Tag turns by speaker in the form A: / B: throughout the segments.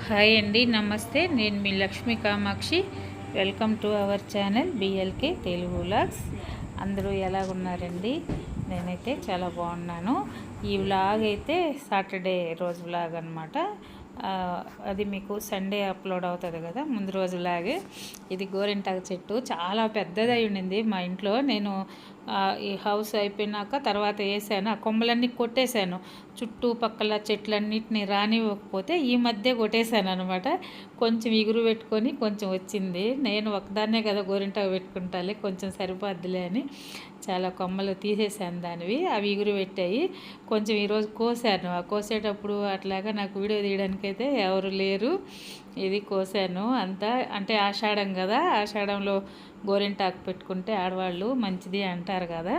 A: Hi అండి, నమస్తే. నేను మీ Lakshmi Kamakshi. Welcome to our channel BLK Telugu vlogs. అందరూ ఎలాగున్నారండి? నేనైతే చాలా బాగున్నాను. ఈ వ్లాగ్ అయితే సాటర్డే రోజు వ్లాగ్ అనమాట. అది మీకు సండే అప్లోడ్ అవుతుంది కదా, ముందు రోజు వ్లాగ్. ఇది గోరింటాకు చెట్టు చాలా పెద్దదై ఉండింది మా ఇంట్లో. నేను ఈ హౌస్ అయిపోయినాక తర్వాత వేసాను, ఆ కొమ్మలన్నీ కొట్టేశాను. చుట్టుపక్కల చెట్లన్నిటిని రానివ్వకపోతే ఈ మధ్య కొట్టేశాను అనమాట. కొంచెం ఇగురు పెట్టుకొని కొంచెం వచ్చింది. నేను ఒకదాన్నే కదా గోరింటాకు పెట్టుకుంటాలే, కొంచెం సరిపోద్దులే అని చాలా కొమ్మలు తీసేసాను దానివి. అవి ఇగురు పెట్టాయి. కొంచెం ఈరోజు కోసాను. ఆ కోసేటప్పుడు అట్లాగా నాకు వీడియో తీయడానికైతే ఎవరు లేరు. ఇది కోసాను అంతా. అంటే ఆషాఢం కదా, ఆషాఢంలో గోరింటాకు పెట్టుకుంటే ఆడవాళ్ళు మంచిది అంటారు కదా.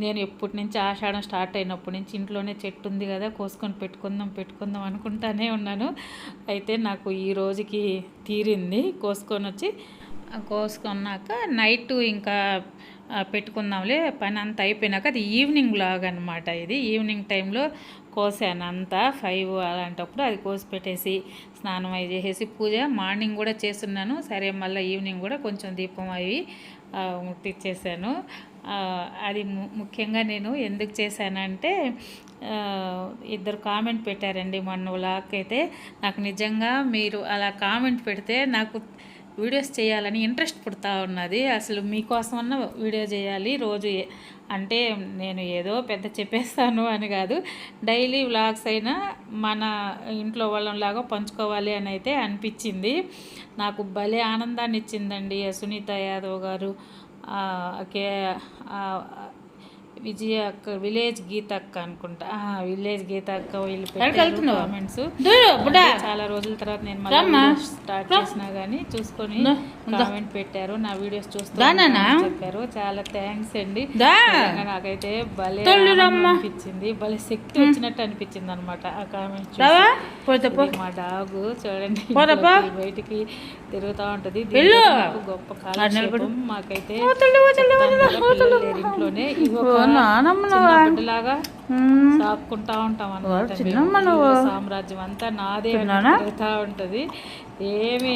A: నేను ఎప్పటి నుంచి ఆషాఢం స్టార్ట్ అయినప్పటి నుంచి ఇంట్లోనే చెట్టు ఉంది కదా, కోసుకొని పెట్టుకుందాం అనుకుంటానే ఉన్నాను. అయితే నాకు ఈ రోజుకి తీరింది. కోసుకున్నాక నైట్ ఇంకా పెట్టుకుందాంలే, పని అంతా అయిపోయినాక. అది ఈవినింగ్ లాగా అనమాట. ఇది ఈవినింగ్ టైంలో కోసాను అంతా 5 అలాంటప్పుడు అది కోసి పెట్టేసి స్నానం అవి చేసేసి పూజ మార్నింగ్ కూడా చేస్తున్నాను. సరే మళ్ళీ ఈవినింగ్ కూడా కొంచెం దీపం అవి ముట్టించేసాను. అది ముఖ్యంగా నేను ఎందుకు చేశానంటే, ఇద్దరు కామెంట్ పెట్టారండి మొన్న వ్లాగ్ అయితే. నాకు నిజంగా మీరు అలా కామెంట్ పెడితే నాకు వీడియోస్ చేయాలని ఇంట్రెస్ట్ పుడతా ఉన్నది. అసలు మీకోసమన్నా వీడియో చేయాలి రోజు. అంటే నేను ఏదో పెద్ద చెప్పేస్తాను అని కాదు, డైలీ వ్లాగ్స్ అయినా మన ఇంట్లో వాళ్ళలాగా పంచుకోవాలి అని అయితే అనిపించింది. నాకు భలే ఆనందాన్ని ఇచ్చిందండి సునీత యాదవ్ గారు, విజయ అక్క, విలేజ్ గీతక్క అనుకుంటా, విలేజ్ గీతక్క వీళ్ళు పెట్టారు కామెంట్స్. చాలా రోజుల తర్వాత నేను మళ్ళీ స్టార్ట్ చేసినా కానీ చూసుకొని కామెంట్ పెట్టారు. నా వీడియోస్ చూస్తాను చెప్పారు. చాలా థ్యాంక్స్ అండి. నాకైతే భలే అనిపించింది, భలే శక్తి వచ్చినట్టు అనిపించింది అనమాట ఆ కామెంట్స్. మా డాగు చూడండి బయటికి తిరుగుతూ ఉంటుంది. గొప్ప కాలం మాకైతే ఇంట్లోనే బిడ్డలాగా సాక్కుంటా ఉంటాం అన్నమాట. సామ్రాజ్యం అంతా నాదే తిరుగుతూ ఉంటది. ఏమి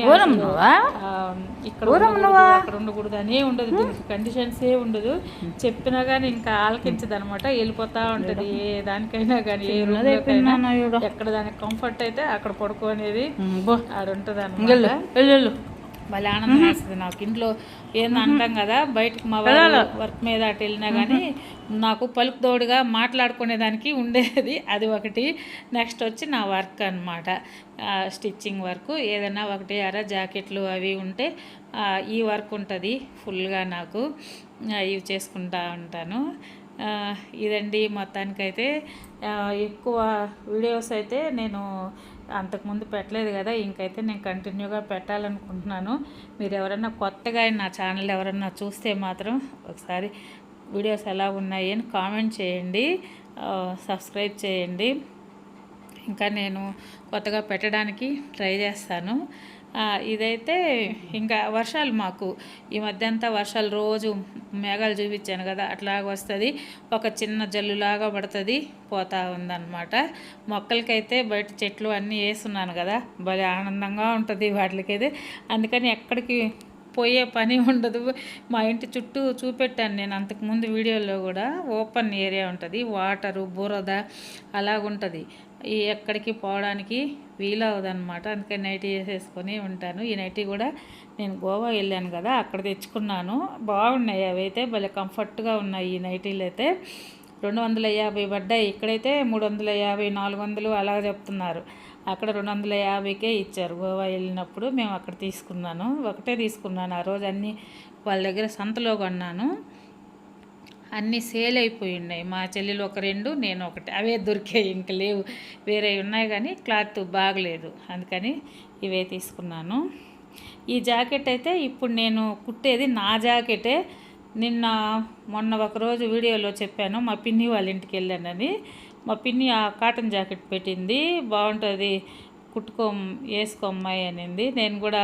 A: ఇక్కడ ఉండకూడదు అనే ఉండదు, దీనికి కండిషన్స్ ఏ ఉండదు. చెప్పినా కానీ ఇంకా ఆలకించదు అనమాట. వెళ్ళిపోతా ఉంటది ఏ దానికైనా కానీ, ఏ రూమ్లోకైనా. ఎక్కడ దానికి కంఫర్ట్ అయితే అక్కడ పడుకోనేది ఆడ ఉంటుంది అనమాట. భలే ఆనందం వేస్తుంది నాకు. ఇంట్లో ఏందో అంటాం కదా, బయటకు మా వర్క్ మీద అటు వెళ్ళినా కానీ నాకు పలుకుదోడుగా మాట్లాడుకునేదానికి ఉండేది. అది ఒకటి. నెక్స్ట్ వచ్చి నా వర్క్ అనమాట, స్టిచ్చింగ్ వర్క్. ఏదైనా ఒకటి జాకెట్లు అవి ఉంటే ఈ వర్క్ ఉంటుంది ఫుల్గా నాకు. ఇవి చేసుకుంటా ఉంటాను. ఇదండి మొత్తానికైతే. ఎక్కువ వీడియోస్ అయితే నేను అంతకుముందు పెట్టలేదు కదా, ఇంకైతే నేను కంటిన్యూగా పెట్టాలనుకుంటున్నాను. మీరు ఎవరైనా కొత్తగా నా ఛానల్ ఎవరైనా చూస్తే మాత్రం ఒకసారి వీడియోస్ ఎలా ఉన్నాయి అని కామెంట్ చేయండి, సబ్స్క్రైబ్ చేయండి. ఇంకా నేను కొత్తగా పెట్టడానికి ట్రై చేస్తాను. ఇదైతే ఇంకా వర్షాలు మాకు ఈ మధ్య అంతా వర్షాలు, రోజు మేఘాలు చూపించాను కదా అట్లాగ వస్తుంది. ఒక చిన్న జల్లులాగా పడుతుంది, పోతా ఉందన్నమాట. మొక్కలకైతే బయట చెట్లు అన్నీ వేస్తున్నాను కదా, భలే ఆనందంగా ఉంటుంది వాటికైతే. అందుకని ఎక్కడికి పోయే పని ఉండదు. మా ఇంటి చుట్టూ చూపెట్టాను నేను అంతకుముందు వీడియోలో కూడా. ఓపెన్ ఏరియా ఉంటుంది, వాటరు బురద అలాగుంటుంది. ఈ ఎక్కడికి పోవడానికి వీలవదు అనమాట. అందుకని నైటీ వేసేసుకొని ఉంటాను. ఈ నైటీ కూడా నేను గోవా వెళ్ళాను కదా అక్కడ తెచ్చుకున్నాను. బాగున్నాయి అవి అయితే, భలే కంఫర్ట్గా ఉన్నాయి ఈ నైటీలు అయితే. 250 పడ్డాయి. ఇక్కడైతే 350, 400 అలా చెప్తున్నారు. అక్కడ 250కే ఇచ్చారు. గోవా వెళ్ళినప్పుడు మేము అక్కడ తీసుకున్నాను. ఒకటే తీసుకున్నాను ఆ రోజు. అన్నీ వాళ్ళ దగ్గర సంతలో కొన్నాను. అన్నీ సేల్ అయిపోయి ఉన్నాయి. మా చెల్లెలు ఒక 2, నేను ఒకటి. అవే దొరికాయి, ఇంక లేవు. వేరే ఉన్నాయి కానీ క్లాత్ బాగలేదు, అందుకని ఇవే తీసుకున్నాను. ఈ జాకెట్ అయితే ఇప్పుడు నేను కుట్టేది నా జాకెటే. మొన్న ఒకరోజు వీడియోలో చెప్పాను, మా పిన్ని వాళ్ళ ఇంటికి వెళ్ళానని. మా పిన్ని ఆ కాటన్ జాకెట్ పెట్టింది, బాగుంటుంది కుట్టుకో వేసుకో అమ్మాయి అనింది. నేను కూడా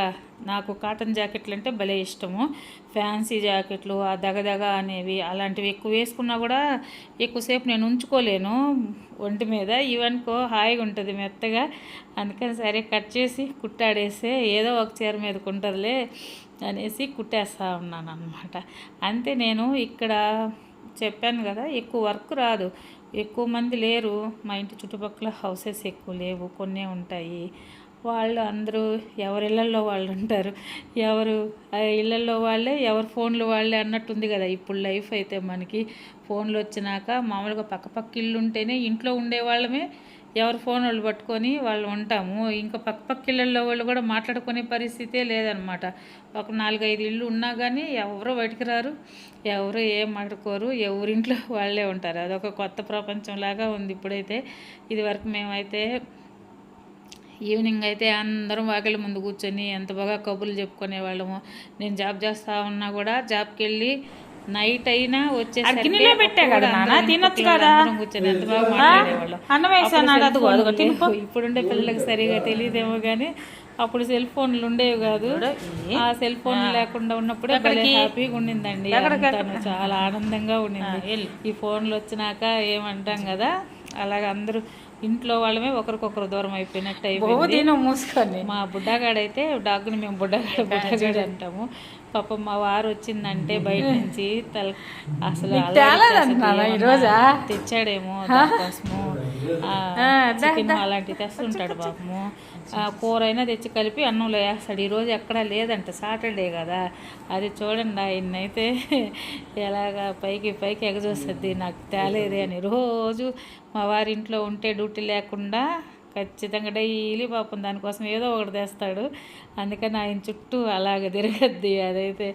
A: నాకు కాటన్ జాకెట్లు అంటే భలే ఇష్టము. ఫ్యాన్సీ జాకెట్లు ఆ దగదగ అనేవి అలాంటివి ఎక్కువ వేసుకున్నా కూడా ఎక్కువసేపు నేను ఉంచుకోలేను ఒంటి మీద. ఇవనుకో హాయిగా ఉంటుంది మెత్తగా. అందుకని సరే కట్ చేసి కుట్టాడేస్తే ఏదో ఒక చీర మీదకి ఉంటుందిలే అనేసి కుట్టేస్తూ ఉన్నాను అనమాట. అంతే. నేను ఇక్కడ చెప్పాను కదా, ఎక్కువ వర్క్ రాదు, ఎక్కువ మంది లేరు మా ఇంటి చుట్టుపక్కల. హౌసెస్ ఎక్కువ లేవు, కొన్నే ఉంటాయి. వాళ్ళు అందరూ ఎవరి ఇళ్ళల్లో వాళ్ళు ఉంటారు, ఎవరు ఇళ్ళల్లో వాళ్ళే, ఎవరు ఫోన్లు వాళ్ళే అన్నట్టుంది కదా ఇప్పుడు లైఫ్. అయితే మనకి ఫోన్లు వచ్చినాక మామూలుగా పక్క ఇల్లు ఉంటేనే ఇంట్లో ఉండేవాళ్ళమే ఎవరు ఫోన్ వాళ్ళు పట్టుకొని వాళ్ళు ఉంటాము. ఇంకా పక్క ఇళ్ళల్లో వాళ్ళు కూడా మాట్లాడుకునే పరిస్థితే లేదనమాట. ఒక 4-5 ఇళ్ళు ఉన్నా కానీ ఎవరో బయటికి రారు, ఎవరు ఏం మాట్లాడుకోరు, ఎవరింట్లో వాళ్ళే ఉంటారు. అదొక కొత్త ప్రపంచంలాగా ఉంది ఇప్పుడైతే. ఇది వరకు మేమైతే ఈవినింగ్ అయితే అందరం వాకిలి ముందు కూర్చొని ఎంత బాగా కబుర్లు చెప్పుకునే వాళ్ళము. నేను జాబ్ చేస్తూ ఉన్నా కూడా జాబ్కి వెళ్ళి నైట్ అయినా వచ్చేసరికి కూర్చొని ఎంత బాగా మాట్లాడేవాళ్ళం. ఇప్పుడుండే పిల్లలకి సరిగా తెలియదేమో కానీ అప్పుడు సెల్ ఫోన్లు ఉండేవి కాదు. ఆ సెల్ ఫోన్ లేకుండా ఉన్నప్పుడే హ్యాపీగా ఉండిందండి. చాలా ఆనందంగా ఉండింది. ఈ ఫోన్లు వచ్చినాక ఏమంటాం కదా, అలాగ అందరూ ఇంట్లో వాళ్ళమే ఒకరికొకరు దూరం అయిపోయినట్టు అయిపోయింది. మూసుకొని మా బుడ్డగాడైతే డాగ్ని మేము బుడ్డగాడు అంటాము. పాపం మా వారు వచ్చిందంటే బయట నుంచి అసలు తెచ్చాడేమో దానికోసము చికెన్ అలాంటివి తెస్తుంటాడు పాపము. కూర అయినా తెచ్చి కలిపి అన్నంలో వేస్తాడు. ఈరోజు ఎక్కడా లేదంట, సాటర్డే కదా. అది చూడండి ఆయన్నైతే ఎలాగా పైకి ఎగజొస్తుంది నాకు తేలేదే అని. రోజు మా వారి ఇంట్లో ఉంటే డ్యూటీ లేకుండా ఖచ్చితంగా డైలీ పాపం దానికోసం ఏదో ఒకటి తెస్తాడు. అందుకని ఆయన చుట్టూ అలాగ తిరగద్ది. అదైతే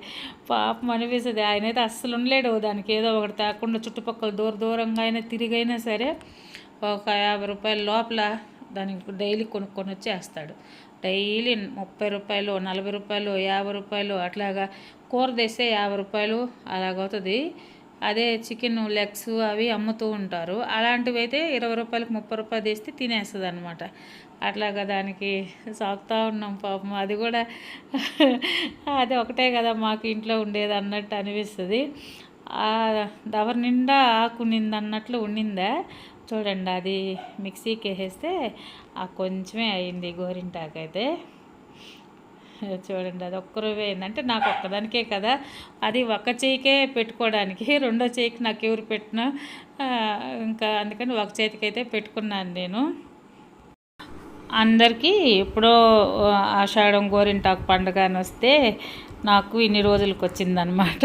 A: పాపం అనిపిస్తుంది. ఆయనైతే అస్సలు ఉండలేడు దానికి ఏదో ఒకటి తేకుండా. చుట్టుపక్కల దూరంగా అయినా తిరిగైనా సరే ఒక 50 రూపాయల లోపల దానికి డైలీ కొనుక్కొని వచ్చేస్తాడు. డైలీ 30 రూపాయలు, 40 రూపాయలు, 50 రూపాయలు అట్లాగా. కూర తెస్తే 50 రూపాయలు అలాగవుతుంది. అదే చికెన్ లెగ్స్ అవి అమ్ముతూ ఉంటారు. అలాంటివి అయితే 20 రూపాయలకు 30 రూపాయలు తెస్తే తినేస్తుంది అనమాట. అట్లాగా దానికి సాగుతూ ఉన్నాం పాపం. అది కూడా అది ఒకటే కదా మాకు ఇంట్లో ఉండేది అన్నట్టు అనిపిస్తుంది. దవర్ నిండా ఆకు నిందన్నట్లు ఉండిందా చూడండి. అది మిక్సీకి వేసేస్తే ఆ కొంచెమే అయింది గోరింటాకు అయితే. చూడండి అది ఒక్క రూపాయి అయిందంటే నాకు ఒక్కదానికే కదా, అది ఒక చేయికే పెట్టుకోవడానికి. రెండో చేయికి నాకు ఎవరు పెట్టినా ఇంకా అందుకని ఒక చేతికి అయితే పెట్టుకున్నాను నేను. అందరికీ ఎప్పుడో ఆషాఢం గోరింటాకు పండుగ అని వస్తే నాకు ఇన్ని రోజులకు వచ్చిందనమాట.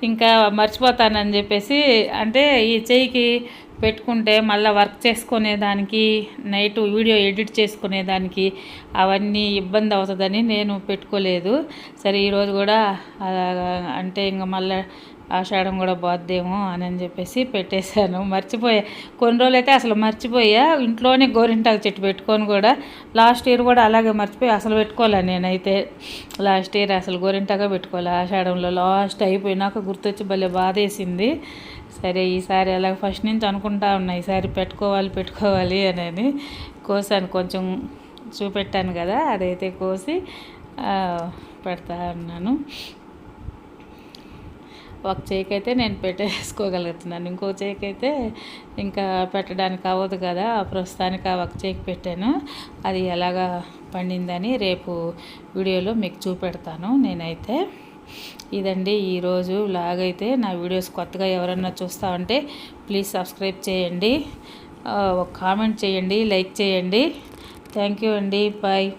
A: ఇంకా మర్చిపోతానని చెప్పేసి, అంటే ఈ చెయ్యికి పెట్టుకుంటే మళ్ళీ వర్క్ చేసుకునేదానికి, నైట్ వీడియో ఎడిట్ చేసుకునేదానికి అవన్నీ ఇబ్బంది అవుతుందని నేను పెట్టుకోలేదు. సరే ఈరోజు కూడా అంటే ఇంకా మళ్ళీ ఆషాఢం కూడా పోద్దేమో అని చెప్పేసి పెట్టేశాను. మర్చిపోయా కొన్ని రోజులైతే, అసలు మర్చిపోయా. ఇంట్లోనే గోరింటాకు చెట్టు పెట్టుకొని కూడా లాస్ట్ ఇయర్ కూడా అలాగే మర్చిపోయి అసలు పెట్టుకోలే. నేనైతే లాస్ట్ ఇయర్ అసలు గోరింటాగా పెట్టుకోలే. ఆషాఢంలో లాస్ట్ అయిపోయినాక గుర్తొచ్చి భలే బాధేసింది. సరే ఈసారి అలాగ ఫస్ట్ నుంచి అనుకుంటా ఉన్నా, ఈసారి పెట్టుకోవాలి అని. కోసాను, కొంచెం చూపెట్టాను కదా, అదైతే కోసి పెడతా ఉన్నాను. ఒక చేయికి అయితే నేను పెట్టేసుకోగలుగుతున్నాను, ఇంకో చేయికి అయితే ఇంకా పెట్టడానికి అవ్వదు కదా. ప్రస్తుతానికి ఆ ఒక చేయికి పెట్టాను. అది ఎలాగా పండిందని రేపు వీడియోలో మీకు చూపెడతాను నేనైతే. ఇదండి ఈరోజు లాగైతే. నా వీడియోస్ కొత్తగా ఎవరన్నా చూస్తా ఉంటే ప్లీజ్ సబ్స్క్రైబ్ చేయండి, ఒక కామెంట్ చేయండి, లైక్ చేయండి. థ్యాంక్ యూ అండి. బాయ్.